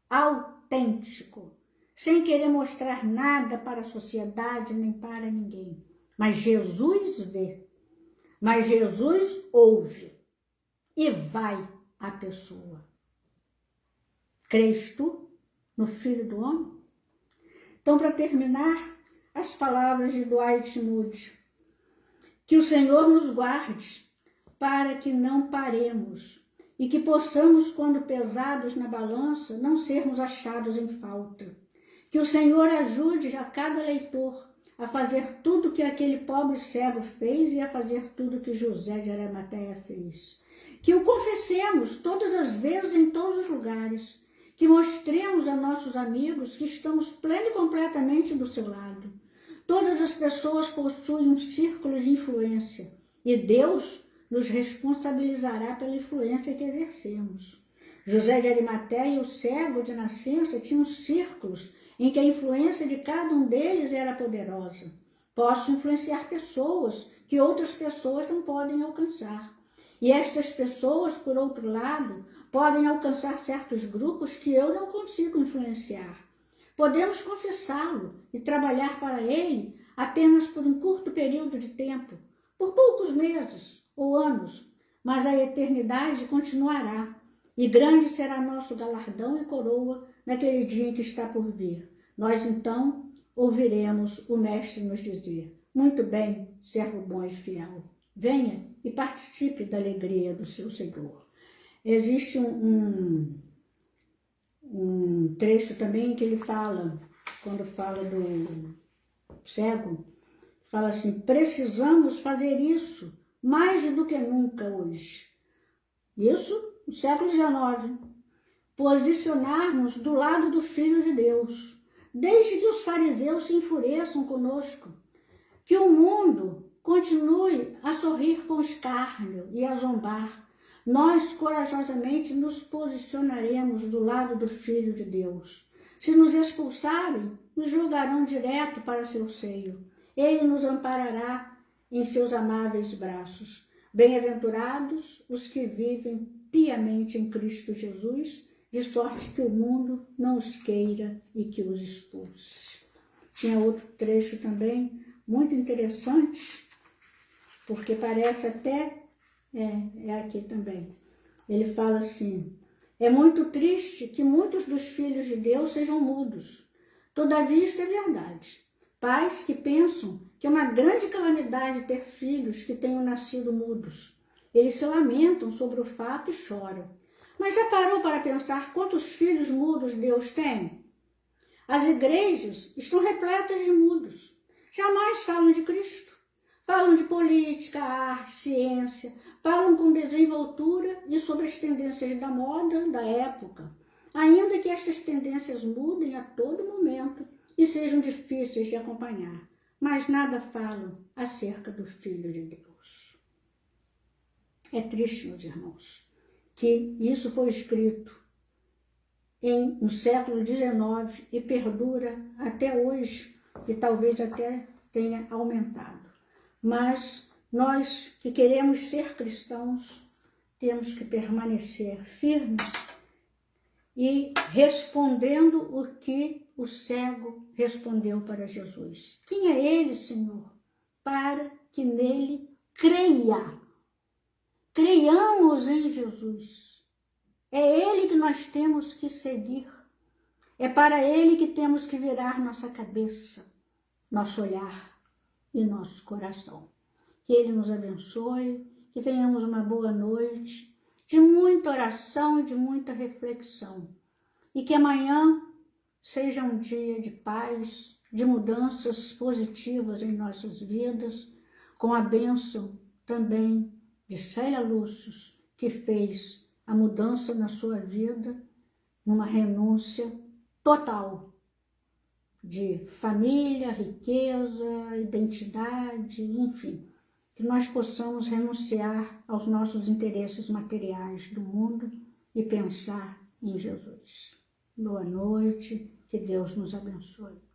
autêntico, sem querer mostrar nada para a sociedade nem para ninguém. Mas Jesus vê, mas Jesus ouve e vai à pessoa. Crês tu no Filho do Homem? Então, para terminar, as palavras de Dwight Moody. Que o Senhor nos guarde para que não paremos e que possamos, quando pesados na balança, não sermos achados em falta. Que o Senhor ajude a cada leitor a fazer tudo que aquele pobre cego fez e a fazer tudo que José de Arimateia fez. Que o confessemos todas as vezes em todos os lugares. Que mostremos a nossos amigos que estamos pleno e completamente do seu lado. Todas as pessoas possuem um círculo de influência e Deus nos responsabilizará pela influência que exercemos. José de Arimateia e o cego de nascença tinham círculos em que a influência de cada um deles era poderosa. Posso influenciar pessoas que outras pessoas não podem alcançar. E estas pessoas, por outro lado, podem alcançar certos grupos que eu não consigo influenciar. Podemos confessá-lo e trabalhar para ele apenas por um curto período de tempo, por poucos meses ou anos, mas a eternidade continuará, e grande será nosso galardão e coroa naquele dia em que está por vir. Nós, então, ouviremos o Mestre nos dizer: muito bem, servo bom e fiel, venha e participe da alegria do seu Senhor. Existe um trecho também que ele fala, quando fala do cego, fala assim: precisamos fazer isso mais do que nunca hoje. Isso no século XIX. Posicionar-nos do lado do Filho de Deus. Desde que os fariseus se enfureçam conosco, que o mundo continue a sorrir com escárnio e a zombar, nós corajosamente nos posicionaremos do lado do Filho de Deus. Se nos expulsarem, nos jogarão direto para seu seio. Ele nos amparará em seus amáveis braços. Bem-aventurados os que vivem piamente em Cristo Jesus, de sorte que o mundo não os queira e que os expulse. Tinha outro trecho também muito interessante, porque parece até, aqui também. Ele fala assim: é muito triste que muitos dos filhos de Deus sejam mudos. Todavia isto é verdade. Pais que pensam que é uma grande calamidade ter filhos que tenham nascido mudos. Eles se lamentam sobre o fato e choram. Mas já parou para pensar quantos filhos mudos Deus tem? As igrejas estão repletas de mudos. Jamais falam de Cristo. Falam de política, arte, ciência. Falam com desenvoltura e sobre as tendências da moda da época. Ainda que estas tendências mudem a todo momento e sejam difíceis de acompanhar. Mas nada falam acerca do Filho de Deus. É triste, meus irmãos, que isso foi escrito no século XIX e perdura até hoje, e talvez até tenha aumentado. Mas nós que queremos ser cristãos, temos que permanecer firmes e respondendo o que o cego respondeu para Jesus. Quem é ele, Senhor? Para que nele creia. Creiamos em Jesus. É ele que nós temos que seguir. É para Ele que temos que virar nossa cabeça, nosso olhar e nosso coração. Que Ele nos abençoe, que tenhamos uma boa noite, de muita oração e de muita reflexão. E que amanhã seja um dia de paz, de mudanças positivas em nossas vidas, com a bênção também de Célia Lúcius, que fez a mudança na sua vida, numa renúncia total de família, riqueza, identidade, enfim, que nós possamos renunciar aos nossos interesses materiais do mundo e pensar em Jesus. Boa noite, que Deus nos abençoe.